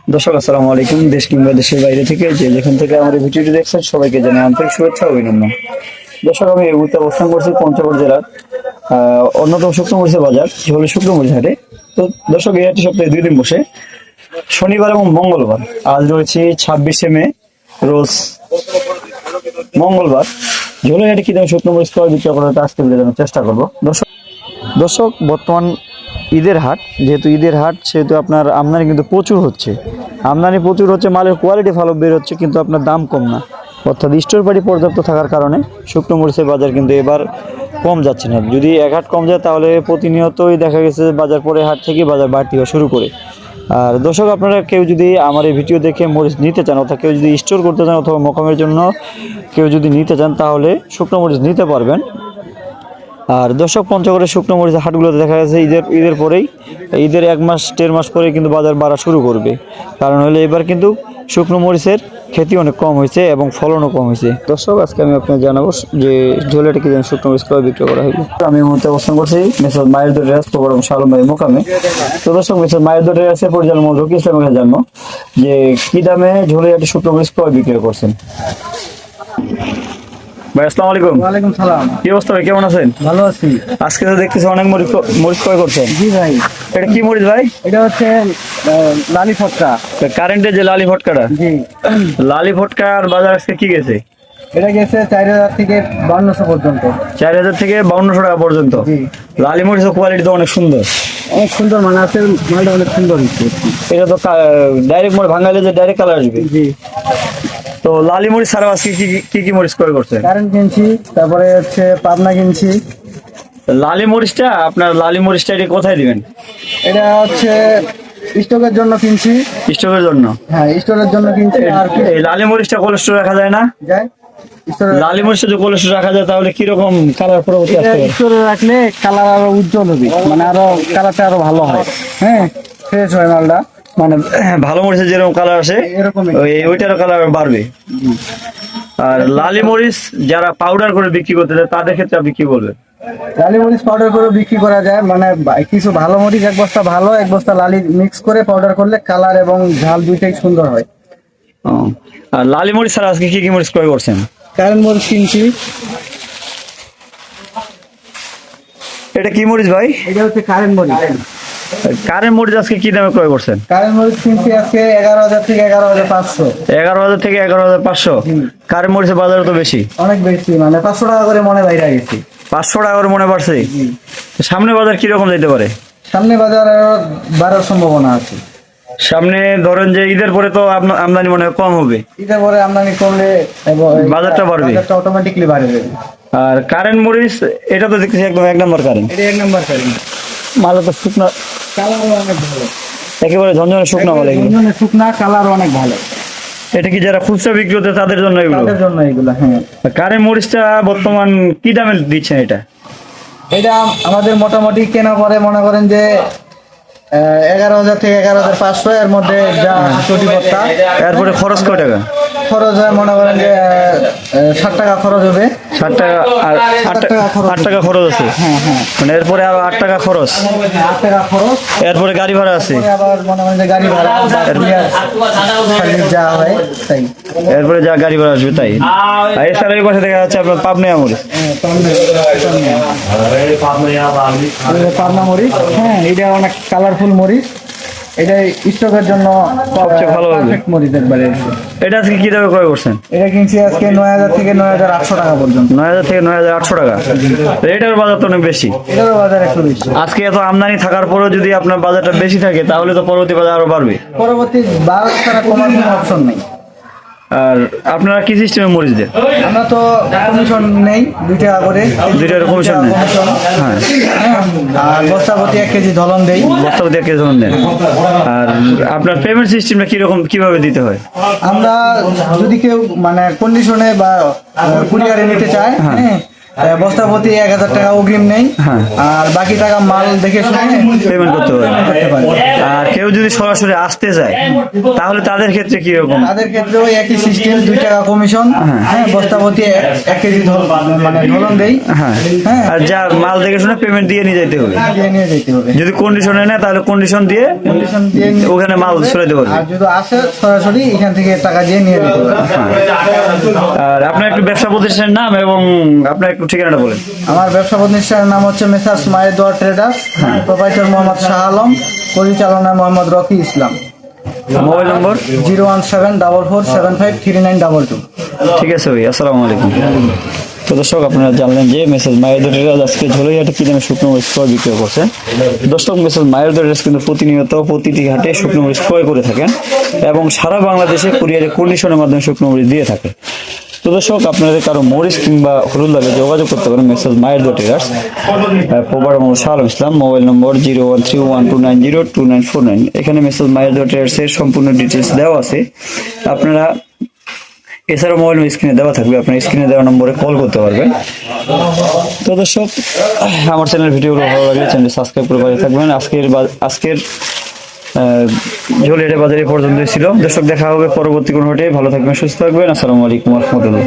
দর্শক আসসালামু আলাইকুম। দেশ কিংবা দেশের বাইরে থেকে যেখান থেকে আমার এই ভিডিওটি দেখছেন সবাইকে জানাই আন্তরিক শুভেচ্ছা ও অভিনন্দন। দর্শক, আমি এই মুহূর্তে অবস্থান করছি পঞ্চগড় জেলার অন্যতম শুকনো মরিচের বাজার হলো শুকনো মরিচ হাটে। তো দর্শক, এই হাটটি সপ্তাহে 2 দিন বসে, শনিবার এবং মঙ্গলবার। আজ রয়েছে 26শে মে, রোজ মঙ্গলবার। ঝোলের হাটে কি দামে শুকনো মরিচ ক্রয় বিক্রয় করার আজকে ভিডিও জানার চেষ্টা করবো। দর্শক, বর্তমান ঈদের হাট, যেহেতু ঈদের হাট সেহেতু আপনার আমদানি কিন্তু প্রচুর হচ্ছে। মালের কোয়ালিটি ভালো বের হচ্ছে, কিন্তু আপনার দাম কম না। অর্থাৎ স্টোর পাটি পর্যাপ্ত থাকার কারণে শুকনো মরিচের বাজার কিন্তু এবার কম যাচ্ছে না। যদি এক হাট কম যায় তাহলে প্রতিনিয়তই দেখা গেছে বাজার পরে হাট থেকে বাজার বাড়তি হওয়া শুরু করে। আর দর্শক, আপনারা কেউ যদি আমার এই ভিডিও দেখে মরিচ নিতে চান, অর্থাৎ কেউ যদি স্টোর করতে চান অথবা মোকামের জন্য কেউ যদি নিতে চান, তাহলে শুকনো মরিচ নিতে পারবেন। আর দর্শক, পঞ্চগড়ের শুকনো মরিচের হাটগুলোতে দেখা যাচ্ছে ঈদের পরেই, ঈদের 1 মাস 1.5 মাস পরে কিন্তু বাজার বাড়া শুরু করবে। কারণ হলে এবার কিন্তু শুকনো মরিচের খেতি অনেক কম হয়েছে এবং ফলনও কম হয়েছে। দর্শক, আজকে আমি আপনাকে জানাবো যে ঝোলেটা কি যেন শুকনো মরিচ ক্রয় বিক্রয় করা হইবে। আমি এই মুহূর্তে অবস্থান করছি মেসেজ মায়ের দোর রেস প্রোগ্রাম শালম ভাই মোকামে। তো দর্শক, মেসেজ মায়ের দোর রেসের পরিচালক রকি ইসলামের কাছে জানবো যে কি দামে ঝোলের একটা শুকনো মরিচ ক্রয় বিক্রয় করছেন। ভাই আসসালামু আলাইকুম। ওয়ালাইকুম সালাম। কি অবস্থা ভাই, কেমন আছেন? ভালো আছি। আজকে তো দেখতেছি অনেক মরিচ ক্রয় করছেন। জি ভাই, এটা কি মরিচ ভাই? এটা হচ্ছে লালি ফটকা। কারেন্টের যে লালি ফটকাটা, জি, লালি ফটকার বাজার আজকে কি গেছে? এটা গেছে 4000 থেকে 5200 পর্যন্ত। 4000 থেকে 5200 টাকা পর্যন্ত। জি, লালি মরিচের কোয়ালিটি তো অনেক সুন্দর। অনেক সুন্দর মানে আছে, মালটা অনেক সুন্দর হচ্ছে। এটা তো ডাইরেক্ট মরিচ ভাঙালে যে ডাইরেক্ট কালার আসবে। জি, তো লালি মরিচ ছাড়াও আজকে কি মরিচ ক্রয় করছেন? কারেন্ট কিনছি, তারপরে হচ্ছে পাবনা কিনছি। লালি মরিচটা এটা কোথায় দিবেন? এটা হচ্ছে স্টকের জন্য কিনছি। স্টকের জন্য? হ্যাঁ, স্টোরের জন্য কিনছি। আর এই লালি মরিচটা কোলেস্ট্রল রাখা যায় না? যায় স্টোরে। লালি মরিচটা যদি কোলেস্ট্রল রাখা যায় তাহলে কিরকম কালার পরবর্তী আসতে পারে? স্টোরে রাখলে কালার আরো উজ্জ্বল হবে, মানে আরো কালারটা আরো ভালো হয়। হ্যাঁ, ফ্রেশ হয় মালটা। মানে ভালো মরিচের যেরকম কালার আসে এরকমই ওইটারও কালার বাড়বে। আর লালি মরিচ যারা পাউডার করে বিক্রি করতে চায় তাদের ক্ষেত্রে আপনি কি বলবেন? লালি মরিচ পাউডার করে বিক্রি করা যায়, মানে কিছু ভালো মরিচ 1 বস্তা ভালো, 1 বস্তা লালি মিক্স করে পাউডার করলে কালার এবং ঝাল দুইটাই সুন্দর হয়। আর লালি মরিচ ছাড়া আজকে কি মরিচ ক্রয় করছেন? কারেন্ট মরিচ কিনছি। এটা কি মরিচ ভাই? এটা হচ্ছে কারেন্ট মরিচ। কারেন্ট মরিচ আজকে কি দামে ক্রয় করছেন? কারেন্ট মরিচ কিনছি আজকে 11000 থেকে 11500। 11000 থেকে 11500। কারেন্ট মরিচের বাজার তো বেশি, অনেক বেশি, মানে 500 টাকা করে মনে বাইরে গেছি। 500 টাকা করে মনে পড়ছে। সামনে বাজার কিরকম যেতে পারে? সামনে বাজার আরো বাড়ার সম্ভাবনা আছে। সামনে ধরেন যে ঈদের পরে তো আমদানি মনে হয় কম হবে। ঈদের পরে আমদানি কমলে বাজারটা বাড়বে, বাজারটা অটোমেটিকলি বাড়বে। আর কারেন্ট মরিচ এটা তো দেখতেছি একদম 1 নম্বর কারেন্ট। এটা 1 নাম্বার কারেন্ট। মাল তো শুকনো, কালারও অনেক ভালো, একেবারে ঝনঝনে শুকনো মাল এগুলো। ঝনঝনে শুকনা, কালার অনেক ভালো। এটা কি যারা খুচরা বিক্রি করতে তাদের জন্য এগুলো? তাদের জন্য এগুলো। হ্যাঁ, কারেন্ট মরিচটা বর্তমান কি দামে দিচ্ছেন এটা? এটা আমাদের মোটামুটি কেনা পরে মনে করেন যে 11000 থেকে 11500 এর মধ্যে যা চটি ভর্তা। এরপরে খরচ কয় টাকা? খরচ হয় মনে করেন যে 60 টাকা খরচ হবে। 60 টাকা আর 8 টাকা খরচ আছে। হ্যাঁ হ্যাঁ, মানে এরপরে আরো 8 টাকা খরচ, 8 টাকা খরচ। এরপরে গাড়ি ভাড়া আছে, পরে আবার মনে করেন যে গাড়ি ভাড়া সার্ভিস যা হয় তাই। এরপরে যা গাড়ি ভাড়া আসবে তাই। আর এছাড়া এই পাশে দেখা যাচ্ছে আপনার পাবনা মরিচ। পাবনা মরিচ, হ্যাঁ, এটা অনেক কালারফুল মরিচ। এটা স্টকের জন্য সবচেয়ে ভালো হবে। পারফেক্ট মরিচ একবারে। এটা আজকে কি দামে ক্রয় করছেন? এটা কিনছি আজকে 9000 থেকে 9800 টাকা পর্যন্ত। 9000 থেকে 9800 টাকা। এটার বাজার তো অনেক বেশি। এটারও বাজার একটু বেশি। আজকে এত আমদানি থাকার পরেও যদি আপনার বাজারটা বেশি থাকে তাহলে তো পরবর্তী বাজার আরো বাড়বে। পরবর্তী 12 ছাড়া কমার কোনো অপশন নেই। আর আপনারা কি সিস্টেমে মরিচ দেন? আমরা তো কমিশন নেই, 2 টাকা করে। 2 টাকার কমিশন নেন? হ্যাঁ। আর বস্তা প্রতি 1 কেজি ধলন দেই। বস্তা প্রতি 1 কেজি ধলন দেন। আর আপনার পেমেন্ট সিস্টেমটা কিভাবে দিতে হয়? আমরা যদি কেউ মানে কন্ডিশনে বা কুরিয়ারে নিতে চায়, হ্যাঁ, বস্তা প্রতি 1000 টাকা অগ্রিম নেই, হ্যাঁ। আর বাকি টাকা মাল দেখে শুনে পেমেন্ট করতে হবে। করতে পারে। আর কেউ যদি সরাসরি আসতে চায় তাহলে তাদের ক্ষেত্রে কি রকম? তাদের ক্ষেত্রেও একই সিস্টেম, 2 টাকা কমিশন, হ্যাঁ, বস্তা প্রতি 1 কেজি মানে ধরন দেই, হ্যাঁ, হ্যাঁ, আর যা মাল দেখে শুনে পেমেন্ট দিয়ে নিয়ে যেতে হবে। দিয়ে নিয়ে যেতে হবে। যদি কন্ডিশনে নেয় তাহলে কন্ডিশন দিয়ে কন্ডিশন দিয়ে ওখানে মাল ছেড়ে দেবো। আর যদি আসে সরাসরি এখান থেকে টাকা দিয়ে নিয়ে যেতে হবে। আর আপনার একটু ব্যবসা প্রতিষ্ঠানের নাম এবং আপনার একটু ঠিকানাটা বলেন। আমার ব্যবসা প্রতিষ্ঠানের নাম হচ্ছে মেসার্স মায়ের দোয়া ট্রেডার্স, প্রোপাইটার মোহাম্মদ শাহ আলম, পরিচালনা মোহাম্মদ রকি ইসলাম। Mobile number 01744753922। ঠিক আছে ভাই, আসসালামু আলাইকুম। তো দর্শক, আপনারা জানলেন যে মেসেজ মায়ের দোটেরাজ আজকে ঝোলাইহাটে কি দামে শুকনো মরিচ ক্রয় বিক্রয় করছে। দর্শক, মেসেজ মায়ের দোটেরাজ কিন্তু প্রতিনিয়ত প্রতিটি হাটে শুকনো মরিচ ক্রয় করে থাকেন এবং সারা বাংলাদেশে কুরিয়ারে কন্ডিশনের মাধ্যমে শুকনো মরিচ দিয়ে থাকে। তো দর্শক, আপনাদের কারো মরিচ কিংবা হলুদ লাগে যোগাযোগ করতে পারেন মেসেজ মায়ের দোটেরাজ, প্রোভাইডার মোহাম্মদ শাহ আলম ইসলাম, মোবাইল নম্বর 01312902949। এখানে মেসেজ মায়ের দোটেরাজের সম্পূর্ণ ডিটেলস দেওয়া আছে। আপনারা এছাড়াও মোবাইল স্ক্রিনে দেওয়া থাকবে, আপনার স্ক্রিনে দেওয়া নম্বরে কল করতে পারবেন। তো দর্শক, আমার চ্যানেল ভিডিওগুলো ভালো লাগলে চ্যানেল সাবস্ক্রাইব করে পাশে থাকবেন। আজকের ঝোলের বাজারে পর্যন্তই ছিল। দর্শক, দেখা হবে পরবর্তী কোনো হাটে। ভালো থাকবেন, সুস্থ থাকবেন। আসসালামু আলাইকুম ওয়া রাহমাতুল্লাহ।